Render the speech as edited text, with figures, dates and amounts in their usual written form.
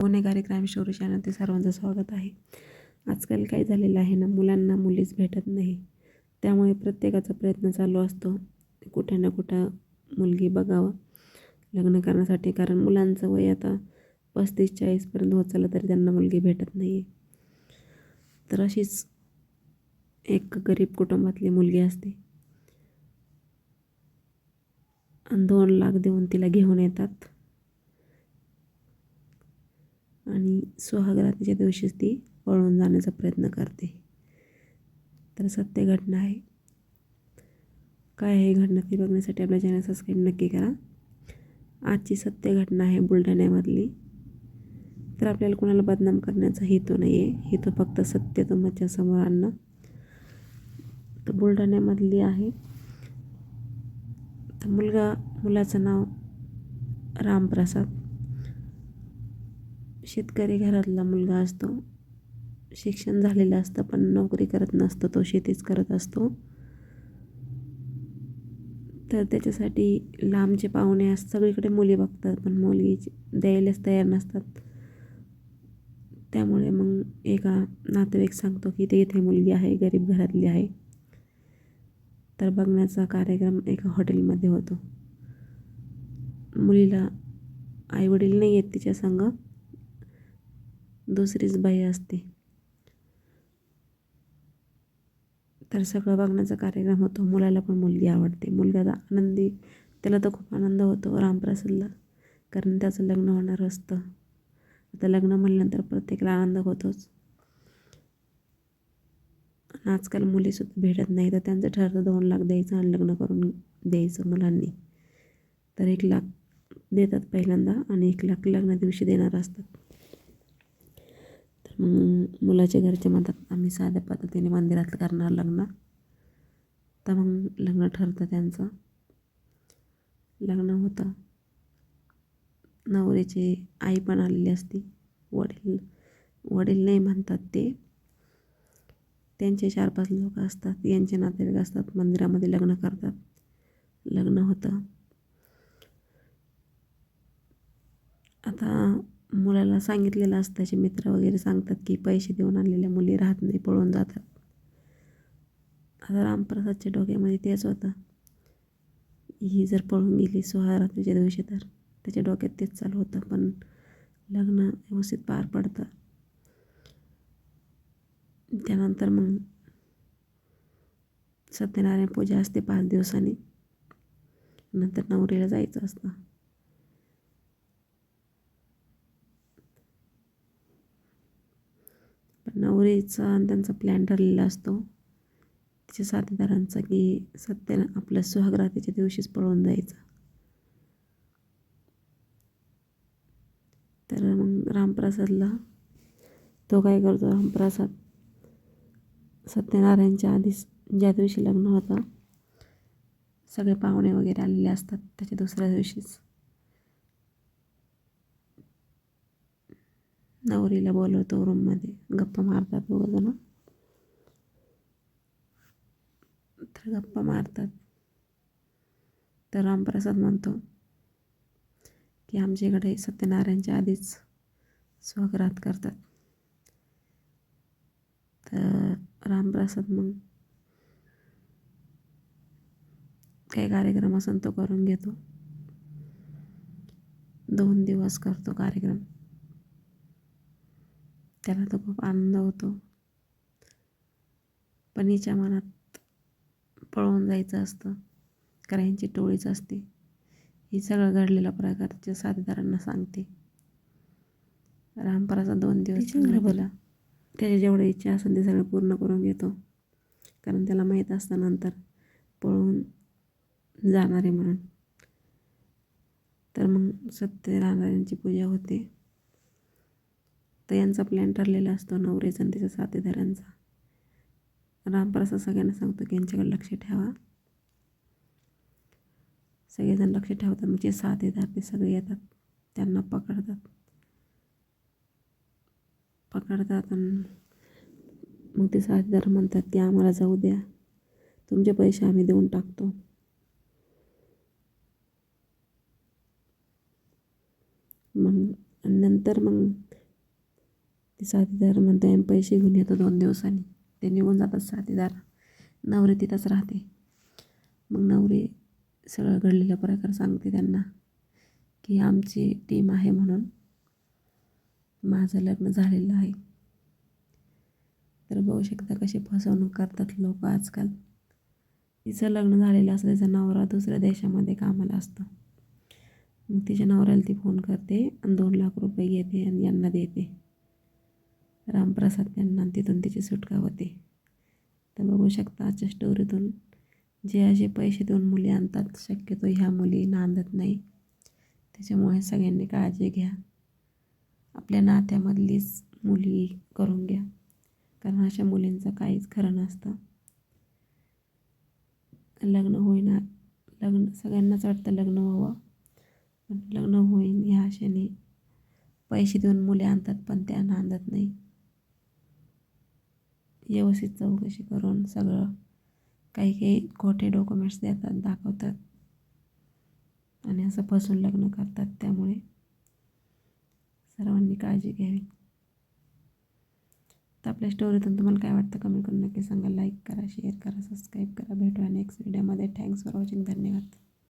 गुन्हेगारी crime story चॅनलमध्ये सर्वांचं स्वागत आहे. आजकाल काय झालेलं आहे ना, मुलांना मुलीच भेटत नाही. त्यामुळे प्रत्येकाचा प्रयत्न चालू असतो कुठे ना कुठं मुलगी बघावं लग्न करण्यासाठी. कारण मुलांचं वय आता 35-40पर्यंत होत चाललं तरी त्यांना मुलगी भेटत नाही आहे. तर अशीच एक गरीब कुटुंबातली मुलगी असते आणि 2 लाख देऊन तिला घेऊन येतात आणि सुहागरातीच्या दिवशीच ती पळून जाण्याचा प्रयत्न करते. तर सत्य घटना आहे. काय आहे घटना ती बघण्यासाठी आपल्या चॅनल सबस्क्राईब नक्की करा. आजची सत्य घटना आहे बुलढाण्यामधली. तर आपल्याला कोणाला बदनाम करण्याचा हेतू नाही आहे, हेतू फक्त सत्य तुमच्या समोर आणणं. तर बुलढाण्यामधली आहे. तर मुलाचं नाव रामप्रसाद. शेतकरी घरातला मुलगा असतो. शिक्षण झालेलं असतं पण नोकरी करत नसतो, तो शेतीच करत असतो. तर त्याच्यासाठी लांबचे पाहुणे सगळीकडे मुली बघतात पण मुलगी द्यायलाच तयार नसतात. त्यामुळे मग एका नातेवाईक सांगतो की ते इथे मुलगी आहे, गरीब घरातली आहे. तर बघण्याचा कार्यक्रम एका हॉटेलमध्ये होतो. मुलीला आईवडील नाही आहेत तिच्या संग, दुसरीच बाई असते. तर सगळं बघण्याचा कार्यक्रम होतो. मुलाला पण मुलगी आवडते. मुलगा आनंदी, त्याला तर खूप आनंद होतो रामप्रसादला, कारण त्याचं लग्न होणार असतं. आता लग्न म्हणल्यानंतर प्रत्येकाला आनंद होतोच. आणि आजकाल मुलीसुद्धा भेटत नाही. तर त्यांचं ठरतं 2 लाख द्यायचं आणि लग्न करून द्यायचं मुलांनी. तर 1 लाख देतात पहिल्यांदा आणि 1 लाख लग्न दिवशी देणार असतात. तर मग मुलाच्या घरचे म्हणतात आम्ही साध्या पद्धतीने मंदिरात करणार लग्न. तर मग लग्न ठरतं त्यांचं. लग्न होतं. नवरीची आई पण आलेली असती. वडील नाही म्हणतात ते, त्यांचे 4-5 लोक असतात, यांचे नातेवाईक असतात. मंदिरामध्ये लग्न करतात. लग्न होतं. आता मुलाला सांगितलेलं असतं, त्याचे मित्र वगैरे सांगतात की पैसे देऊन आणलेल्या मुली राहत नाही, पळून जातात. आता रामप्रसादच्या डोक्यामध्ये तेच होतं, ही जर पळून गेली सुहागरातीच्या दिवशी तर त्याच्या डोक्यात तेच चालू होतं. पण लग्न व्यवस्थित पार पडतं. त्यानंतर मग सत्यनारायण पूजा असते 5 दिवसांनी. नंतर नवरीला जायचं असतं. पण नवरीचा आणि त्यांचा प्लॅन ठरलेला असतो तिच्या साथीदारांचा की आपल्या सुहागरातीच्या दिवशीच पळून जायचं. तर मग रामप्रसादला तो काय करतो, रामप्रसाद सत्यनारायणच्या आधीच ज्या दिवशी लग्न होतं सगळे पाहुणे वगैरे आलेले असतात, त्याच्या दुसऱ्या दिवशीच नवरीला बोलवतो रूममध्ये. गप्पा मारतात दोघंजणं. तर गप्पा मारतात. तर रामप्रसाद म्हणतो की आमच्याकडे सत्यनारायणच्या आधीच सुहागरात करतात. तर रामप्रसाद मग काही कार्यक्रम असेल तो करून घेतो. 2 दिवस करतो कार्यक्रम. त्याला तर खूप आनंद होतो. पण हिच्या मनात पळून जायचं असतं, कारण यांची टोळीच असते. ही सगळं घडलेला प्रकारच्या साथीदारांना सांगते. रामप्रसाद 2 दिवस चांगला त्याच्या जेवढ्या इच्छा असेल ते सगळं पूर्ण करून घेतो, कारण त्याला माहीत असतं नंतर पळून जाणार आहे म्हणून. तर मग सत्यनारायणची पूजा होते. तर यांचा प्लॅन ठरलेला असतो नवरीचा आणि त्याच्या साथीदारांचा. रामप्रसाद सगळ्यांना सांगतो की यांच्याकडे लक्ष ठेवा. सगळेजण लक्ष ठेवतात. मग जे साथीदार ते सगळे येतात, त्यांना पकडतात आणि मग ते साथीदार म्हणतात की आम्हाला जाऊ द्या, तुमचे पैसे आम्ही देऊन टाकतो. मग नंतर ते साथीदार म्हणतो आम्ही पैसे घेऊन येतो 2 दिवसांनी. ते निघून जातात साथीदार. नवरी तिथंच राहते. मग नवरी सगळं घडलेला प्रकार सांगते त्यांना की आमची टीम आहे म्हणून माझं लग्न झालेलं आहे. तर बघू शकता कशी फसवणूक करतात लोक आजकाल. तिचं लग्न झालेलं असतं, त्याचा नवरा दुसऱ्या देशामध्ये कामाला असतो. मग तिच्या नवऱ्याला ती फोन करते आणि 2 लाख रुपये घेते आणि यांना देते, रामप्रसाद यांना. तिथून तिची सुटका होते. तर बघू शकता आजच्या स्टोरीतून जे असे पैसे देऊन मुली आणतात, शक्यतो ह्या मुली नांदत नाही. त्याच्यामुळे सगळ्यांनी काळजी घ्या. आपल्या नात्यामधलीच मुली करून घ्या, कारण अशा मुलींचं काहीच खरं नसतं. लग्न होईना, लग्न सगळ्यांनाच वाटतं लग्न व्हावं, पण लग्न होईन ह्या आशेने पैसे देऊन मुली आणतात, पण त्या नांदत नाही. व्यवस्थित चौकशी करून सगळं, काही काही खोटे डॉक्युमेंट्स देतात, दाखवतात आणि असं फसून लग्न करतात. त्यामुळे सर्वांनी काळजी घ्यावी. तर आपल्या स्टोरीतून तुम्हाला काय वाटतं कमेंट करून नक्की सांगा. लाईक करा, शेअर करा, सबस्क्राईब करा. भेटूया नेक्स्ट व्हिडिओमध्ये. Thanks for watching. धन्यवाद.